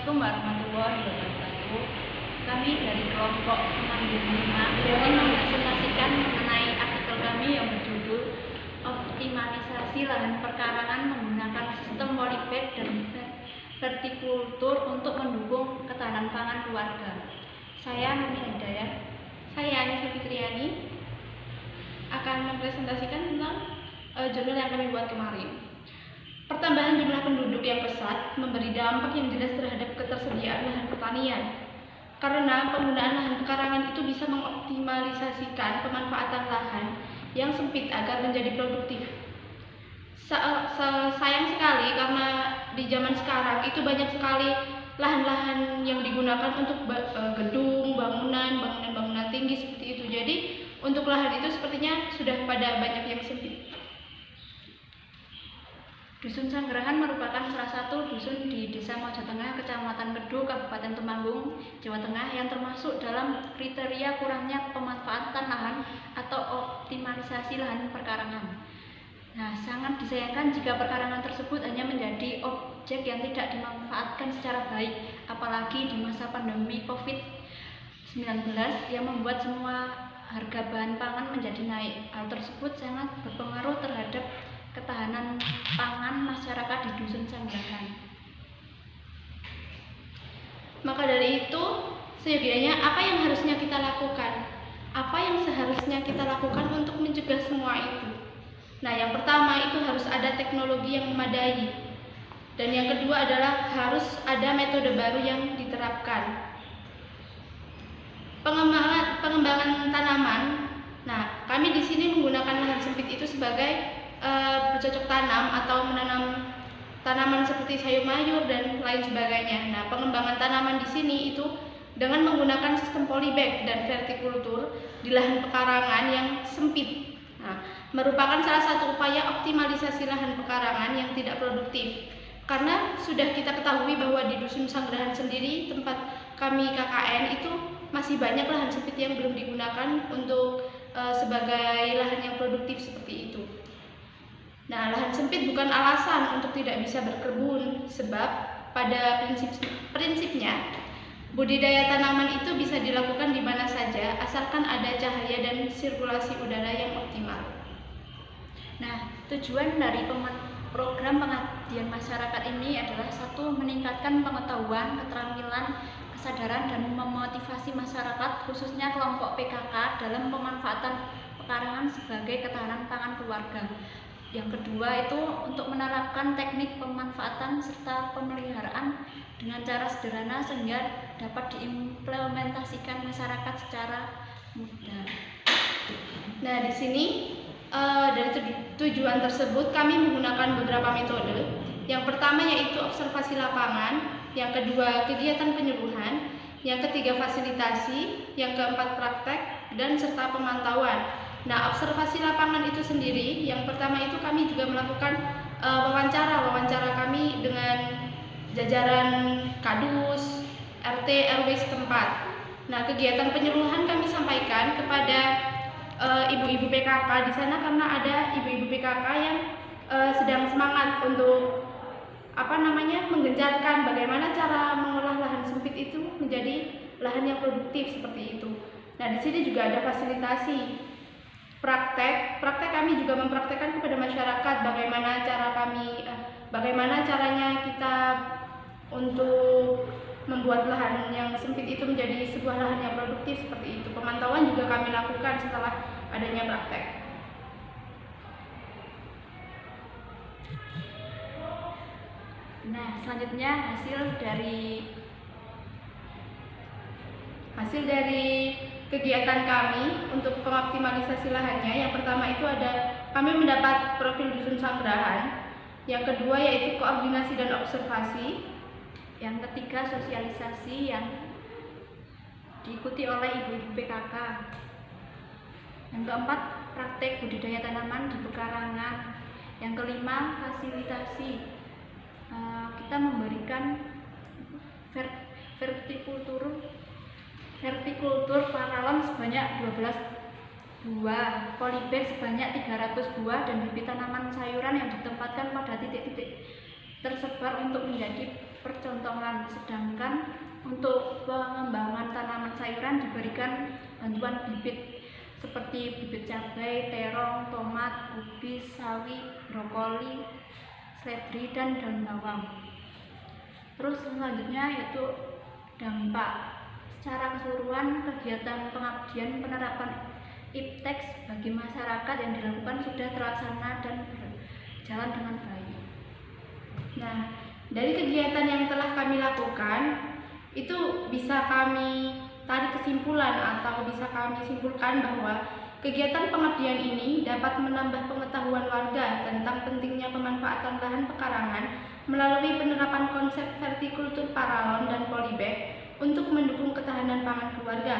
Assalamualaikum warahmatullahi wabarakatuh. Kami dari kelompok Temanggung 5 ingin mempresentasikan mengenai artikel kami yang berjudul Optimalisasi Lahan Perkarangan Menggunakan Sistem Polybag dan Vertikultur untuk Mendukung Ketahanan Pangan Keluarga. Saya Nami Hidayat. Saya Anissa Fitriani akan mempresentasikan tentang jurnal yang kami buat kemarin. Pertambahan jumlah penduduk yang pesat memberi dampak yang jelas terhadap ketersediaan lahan pertanian. Karena penggunaan lahan pekarangan itu bisa mengoptimalisasikan pemanfaatan lahan yang sempit agar menjadi produktif. Sayang sekali karena di zaman sekarang itu banyak sekali lahan-lahan yang digunakan untuk gedung, bangunan tinggi seperti itu. Jadi untuk lahan itu sepertinya sudah pada banyak yang sempit. Dusun Sanggerahan merupakan salah satu dusun di Desa Mojo Tengah, Kecamatan Kedu, Kabupaten Temanggung, Jawa Tengah yang termasuk dalam kriteria kurangnya pemanfaatan lahan atau optimalisasi lahan perkarangan. Nah, sangat disayangkan jika perkarangan tersebut hanya menjadi objek yang tidak dimanfaatkan secara baik, apalagi di masa pandemi COVID-19 yang membuat semua harga bahan pangan menjadi naik. Hal tersebut sangat berpengaruh terhadap ketahanan pangan masyarakat di Dusun Sanggerahan. Maka dari itu, seyogianya apa yang harusnya kita lakukan? Apa yang seharusnya kita lakukan untuk mencegah semua itu? Nah, yang pertama itu harus ada teknologi yang memadai. Dan yang kedua adalah harus ada metode baru yang diterapkan. Pengembangan tanaman. Nah, kami di sini menggunakan lahan sempit itu sebagai bercocok tanam atau menanam tanaman seperti sayur mayur dan lain sebagainya. Nah, pengembangan tanaman di sini itu dengan menggunakan sistem polybag dan vertikultur di lahan pekarangan yang sempit. Nah, merupakan salah satu upaya optimalisasi lahan pekarangan yang tidak produktif. Karena sudah kita ketahui bahwa di Dusun Sanggerahan sendiri, tempat kami KKN itu masih banyak lahan sempit yang belum digunakan untuk sebagai lahan yang produktif seperti itu. Nah, lahan sempit bukan alasan untuk tidak bisa berkebun, sebab pada prinsipnya budidaya tanaman itu bisa dilakukan di mana saja asalkan ada cahaya dan sirkulasi udara yang optimal. Nah, tujuan dari program pengabdian masyarakat ini adalah satu, meningkatkan pengetahuan, keterampilan, kesadaran dan memotivasi masyarakat khususnya kelompok PKK dalam pemanfaatan pekarangan sebagai ketahanan pangan keluarga. Yang kedua itu untuk menerapkan teknik pemanfaatan serta pemeliharaan dengan cara sederhana sehingga dapat diimplementasikan masyarakat secara mudah. Nah, di sini dari tujuan tersebut kami menggunakan beberapa metode. Yang pertama yaitu observasi lapangan, yang kedua kegiatan penyuluhan, yang ketiga fasilitasi, yang keempat praktek dan serta pemantauan. Nah, observasi lapangan itu sendiri, yang pertama itu kami juga melakukan wawancara kami dengan jajaran Kadus, RT, RW setempat. Nah, kegiatan penyuluhan kami sampaikan kepada ibu-ibu PKK di sana karena ada ibu-ibu PKK yang sedang semangat untuk menggencarkan bagaimana cara mengolah lahan sempit itu menjadi lahan yang produktif seperti itu. Nah, di sini juga ada fasilitasi. Praktek kami juga mempraktekkan kepada masyarakat bagaimana caranya kita untuk membuat lahan yang sempit itu menjadi sebuah lahan yang produktif seperti itu. Pemantauan juga kami lakukan setelah adanya praktek. Nah, selanjutnya hasil dari kegiatan kami untuk pengoptimalisasi lahannya. Yang pertama itu ada kami mendapat profil Dusun Sanggerahan, yang kedua yaitu koordinasi dan observasi, yang ketiga sosialisasi yang diikuti oleh ibu-ibu PKK, yang keempat praktek budidaya tanaman di pekarangan, yang kelima fasilitasi, kita memberikan vertikultur paralon sebanyak 12 buah, polybag sebanyak 300 buah, dan bibit tanaman sayuran yang ditempatkan pada titik-titik tersebar untuk menjadi percontohan, sedangkan untuk pengembangan tanaman sayuran diberikan bantuan bibit seperti bibit cabai, terong, tomat, kubis, sawi, brokoli, seledri, dan daun bawang. Terus selanjutnya yaitu dampak. Secara keseluruhan, kegiatan pengabdian penerapan IPTEX bagi masyarakat yang dilakukan sudah terlaksana dan berjalan dengan baik. Nah, dari kegiatan yang telah kami lakukan, itu bisa kami tarik kesimpulan atau bisa kami simpulkan bahwa kegiatan pengabdian ini dapat menambah pengetahuan warga tentang pentingnya pemanfaatan lahan pekarangan melalui penerapan konsep vertikultur paralon dan polybag untuk mendukung ketahanan pangan keluarga.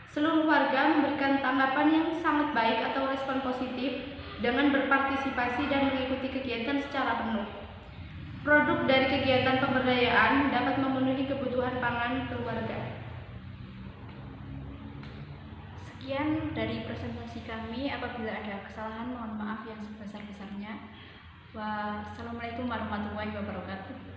Seluruh warga memberikan tanggapan yang sangat baik atau respon positif dengan berpartisipasi dan mengikuti kegiatan secara penuh. Produk dari kegiatan pemberdayaan dapat memenuhi kebutuhan pangan keluarga. Sekian dari presentasi kami. Apabila ada kesalahan, mohon maaf yang sebesar-besarnya. Wassalamualaikum warahmatullahi wabarakatuh.